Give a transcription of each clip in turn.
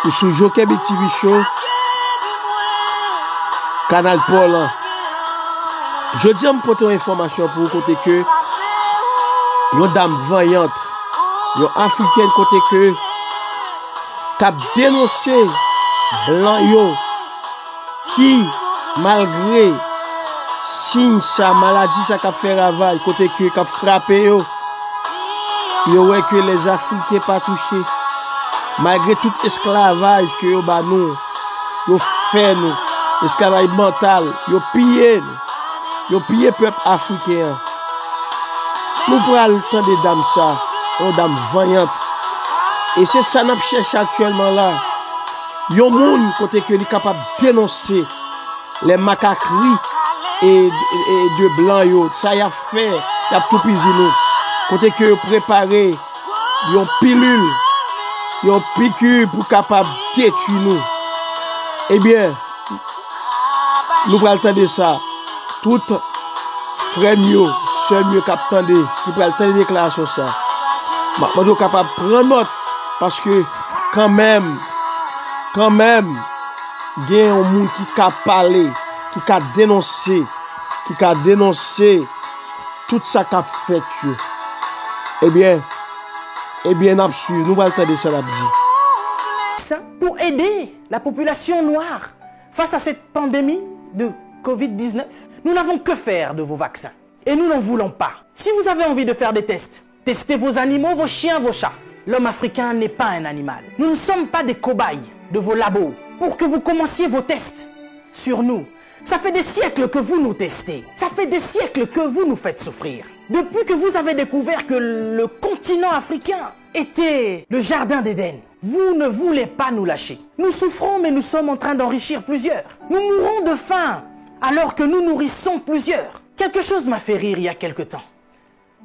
ou sous Jokebi TV Show, Canal Paul. Je dis à me porter une information pour vous côté que une dame vaillante, une africaine côté que cap dénoncé blanc yo qui malgré signe sa maladie ça cap fait ravage côté que cap frappé yo ouais que les Africains pas touchés malgré tout esclavage que yo ba nous yo fait nous esclavage mental yo pillé peuple africain. Nous prenons le temps de dames ça, une dame vaillante. Et c'est ça que nous cherchons actuellement là. Il y a un monde côté qui est capable de dénoncer les macaqueries et de blanc. Ça y a fait, il y a tout pisé nous. Côté que préparé, il y a une pilule, il y a une piqûre pour capable de détruire nous. Eh bien, nous prenons le temps de ça. Tout frère mieux, seul mieux capitaine qui prend le temps de déclaration ça. Maintenant, nous sommes capables de prendre note parce que quand même, il y a un monde qui a parlé, qui a dénoncé tout ça qu'a fait. Eh bien, nous allons entendre ça là. Pour aider la population noire face à cette pandémie de Covid-19, nous n'avons que faire de vos vaccins. Et nous n'en voulons pas. Si vous avez envie de faire des tests, testez vos animaux, vos chiens, vos chats. L'homme africain n'est pas un animal. Nous ne sommes pas des cobayes de vos labos pour que vous commenciez vos tests sur nous. Ça fait des siècles que vous nous testez. Ça fait des siècles que vous nous faites souffrir. Depuis que vous avez découvert que le continent africain était le jardin d'Éden, vous ne voulez pas nous lâcher. Nous souffrons, mais nous sommes en train d'enrichir plusieurs. Nous mourrons de faim alors que nous nourrissons plusieurs. Quelque chose m'a fait rire il y a quelque temps.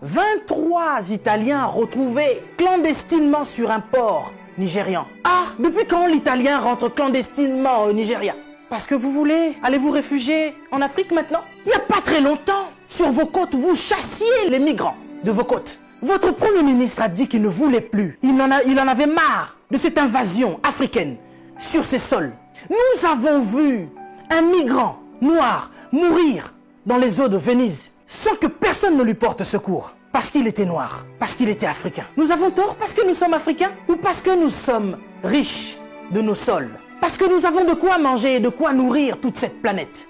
23 Italiens retrouvés clandestinement sur un port nigérian. Ah, depuis quand l'Italien rentre clandestinement au Nigeria? Parce que vous voulez aller vous réfugier en Afrique maintenant? Il n'y a pas très longtemps, sur vos côtes, vous chassiez les migrants de vos côtes. Votre Premier ministre a dit qu'il ne voulait plus. Il en avait marre de cette invasion africaine sur ses sols. Nous avons vu un migrant noir mourir dans les eaux de Venise sans que personne ne lui porte secours parce qu'il était noir, parce qu'il était africain. Nous avons tort parce que nous sommes africains ou parce que nous sommes riches de nos sols, parce que nous avons de quoi manger et de quoi nourrir toute cette planète.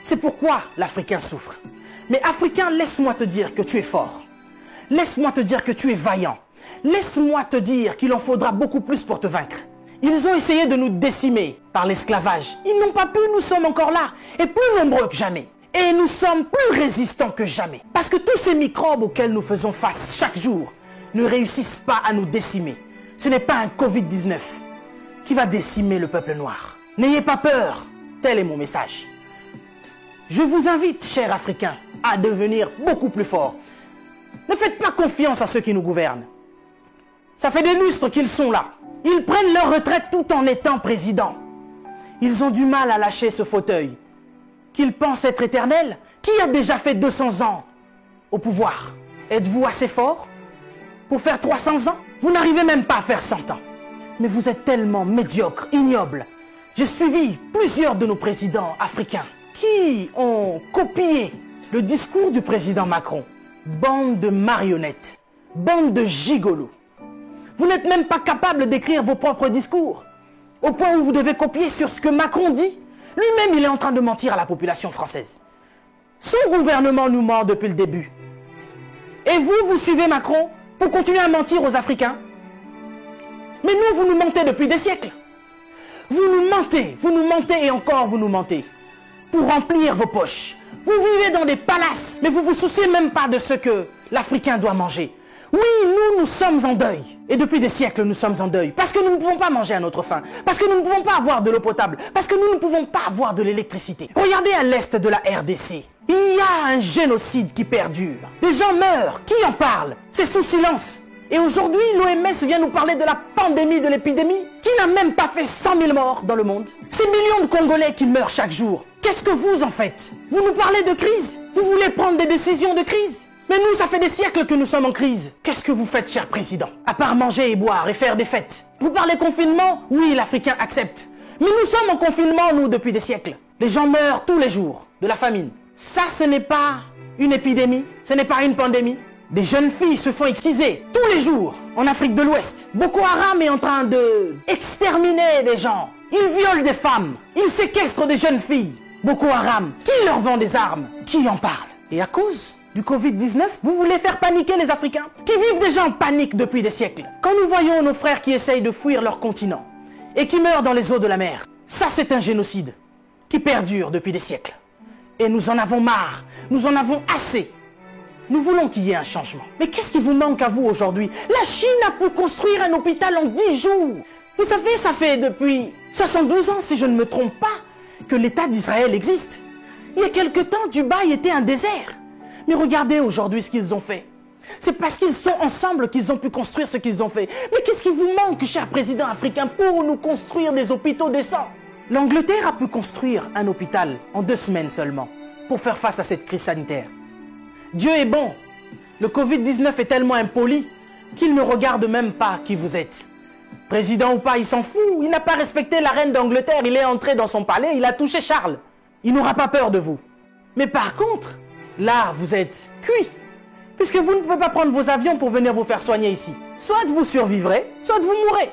C'est pourquoi l'Africain souffre. Mais Africain, laisse-moi te dire que tu es fort. Laisse-moi te dire que tu es vaillant. Laisse-moi te dire qu'il en faudra beaucoup plus pour te vaincre. Ils ont essayé de nous décimer par l'esclavage. Ils n'ont pas pu, nous sommes encore là, et plus nombreux que jamais. Et nous sommes plus résistants que jamais. Parce que tous ces microbes auxquels nous faisons face chaque jour ne réussissent pas à nous décimer. Ce n'est pas un Covid-19 qui va décimer le peuple noir. N'ayez pas peur, tel est mon message. Je vous invite, chers Africains, à devenir beaucoup plus forts. Ne faites pas confiance à ceux qui nous gouvernent. Ça fait des lustres qu'ils sont là. Ils prennent leur retraite tout en étant présidents. Ils ont du mal à lâcher ce fauteuil qu'ils pensent être éternel. Qui a déjà fait 200 ans au pouvoir? Êtes-vous assez fort pour faire 300 ans? Vous n'arrivez même pas à faire 100 ans. Mais vous êtes tellement médiocre, ignoble. J'ai suivi plusieurs de nos présidents africains qui ont copié le discours du président Macron. Bande de marionnettes, bande de gigolos. Vous n'êtes même pas capable d'écrire vos propres discours, au point où vous devez copier sur ce que Macron dit. Lui-même, il est en train de mentir à la population française. Son gouvernement nous ment depuis le début. Et vous, vous suivez Macron pour continuer à mentir aux Africains? Mais nous, vous nous mentez depuis des siècles. Vous nous mentez et encore vous nous mentez. Pour remplir vos poches. Vous vivez dans des palaces, mais vous ne vous souciez même pas de ce que l'Africain doit manger. Oui, nous sommes en deuil. Et depuis des siècles, nous sommes en deuil. Parce que nous ne pouvons pas manger à notre faim. Parce que nous ne pouvons pas avoir de l'eau potable. Parce que nous ne pouvons pas avoir de l'électricité. Regardez à l'est de la RDC. Il y a un génocide qui perdure. Des gens meurent. Qui en parle? C'est sous silence. Et aujourd'hui, l'OMS vient nous parler de la pandémie, de l'épidémie, qui n'a même pas fait 100 000 morts dans le monde. Ces millions de Congolais qui meurent chaque jour. Qu'est-ce que vous en faites? Vous nous parlez de crise? Vous voulez prendre des décisions de crise? Mais nous, ça fait des siècles que nous sommes en crise. Qu'est-ce que vous faites, cher président? À part manger et boire et faire des fêtes. Vous parlez confinement? Oui, l'Africain accepte. Mais nous sommes en confinement, nous, depuis des siècles. Les gens meurent tous les jours de la famine. Ça, ce n'est pas une épidémie, ce n'est pas une pandémie. Des jeunes filles se font exquiser tous les jours en Afrique de l'Ouest. Boko Haram est en train de exterminer des gens. Ils violent des femmes, ils séquestrent des jeunes filles. Boko Haram, qui leur vend des armes? Qui en parle? Et à cause du Covid-19, vous voulez faire paniquer les Africains qui vivent déjà en panique depuis des siècles. Quand nous voyons nos frères qui essayent de fuir leur continent et qui meurent dans les eaux de la mer, ça c'est un génocide qui perdure depuis des siècles. Et nous en avons marre, nous en avons assez. Nous voulons qu'il y ait un changement. Mais qu'est-ce qui vous manque à vous aujourd'hui? La Chine a pu construire un hôpital en 10 jours. Vous savez, ça fait depuis 72 ans, si je ne me trompe pas, que l'État d'Israël existe. Il y a quelque temps, Dubaï était un désert. Mais regardez aujourd'hui ce qu'ils ont fait. C'est parce qu'ils sont ensemble qu'ils ont pu construire ce qu'ils ont fait. Mais qu'est-ce qui vous manque, cher président africain, pour nous construire des hôpitaux décents? L'Angleterre a pu construire un hôpital en 2 semaines seulement pour faire face à cette crise sanitaire. Dieu est bon. Le Covid-19 est tellement impoli qu'il ne regarde même pas qui vous êtes. Président ou pas, il s'en fout. Il n'a pas respecté la reine d'Angleterre. Il est entré dans son palais, il a touché Charles. Il n'aura pas peur de vous. Mais par contre, là, vous êtes cuit. Puisque vous ne pouvez pas prendre vos avions pour venir vous faire soigner ici. Soit vous survivrez, soit vous mourrez.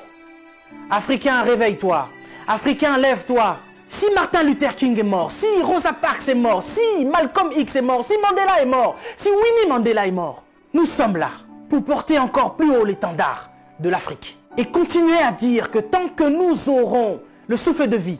Africain, réveille-toi. Africain, lève-toi. Si Martin Luther King est mort, si Rosa Parks est mort, si Malcolm X est mort, si Mandela est mort, si Winnie Mandela est mort, nous sommes là pour porter encore plus haut l'étendard de l'Afrique. Et continuer à dire que tant que nous aurons le souffle de vie,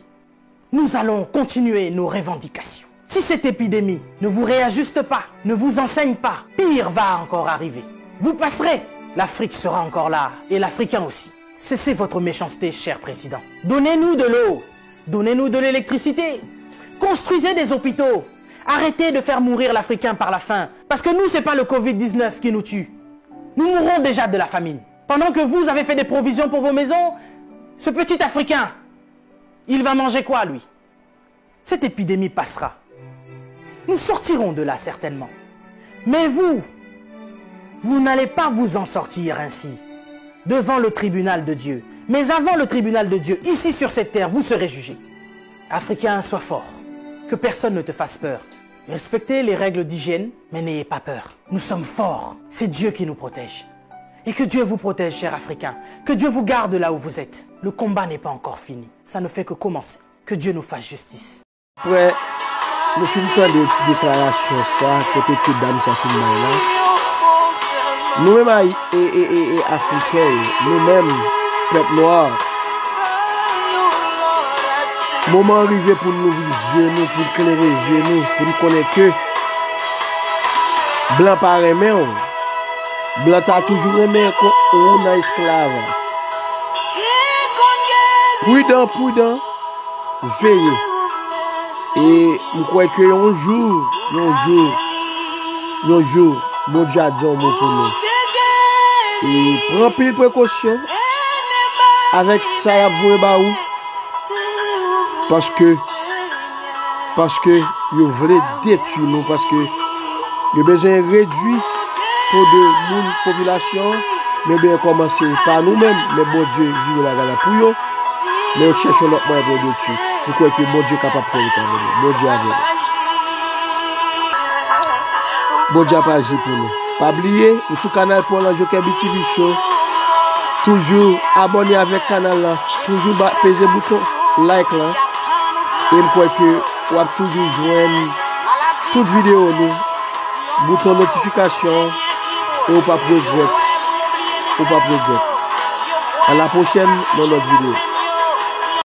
nous allons continuer nos revendications. Si cette épidémie ne vous réajuste pas, ne vous enseigne pas, pire va encore arriver. Vous passerez, l'Afrique sera encore là, et l'Africain aussi. Cessez votre méchanceté, cher président. Donnez-nous de l'eau, donnez-nous de l'électricité, construisez des hôpitaux, arrêtez de faire mourir l'Africain par la faim, parce que nous, ce n'est pas le Covid-19 qui nous tue. Nous mourrons déjà de la famine. Pendant que vous avez fait des provisions pour vos maisons, ce petit Africain, il va manger quoi, lui? Cette épidémie passera. Nous sortirons de là, certainement. Mais vous n'allez pas vous en sortir ainsi, devant le tribunal de Dieu. Mais avant le tribunal de Dieu, ici sur cette terre, vous serez jugés. Africain, sois fort. Que personne ne te fasse peur. Respectez les règles d'hygiène, mais n'ayez pas peur. Nous sommes forts. C'est Dieu qui nous protège. Et que Dieu vous protège, cher Africain. Que Dieu vous garde là où vous êtes. Le combat n'est pas encore fini. Ça ne fait que commencer. Que Dieu nous fasse justice. Après, nous finissons des petites déclarations, ça, côté que dame, ça finit là. Nous-mêmes, Africains, nous-mêmes, peuple noir, moment arrivé pour nous ouvrir les yeux, pour éclairer les yeux, pour nous connaître que blanc par aimé, blanc a toujours aimé qu'on a esclave. Prudent, veillez. Et nous croyons que un jour, bon Dieu a dit un mot pour nous. Et prends pile précaution avec ça vous baou parce que vous voulez détruire nous, parce que vous besoin réduire trop de population, mais bien commencer par nous-mêmes, mais bon Dieu vit la galère pour eux, mais nous cherchons notre moyen pour détruire. Nous croyons que bon Dieu est capable de faire le bon Dieu avec nous. Bon Dieu a pas agi pour nous. Pas oublier, nous sur le canal pour l'Ange TV Show. Toujours abonné avec le canal là. Toujours peser le bouton like là. Et je crois que vous avez toujours joindre toute vidéo nous. Bouton notification. Et vous ne pouvez pas regretter. À la prochaine dans notre vidéo.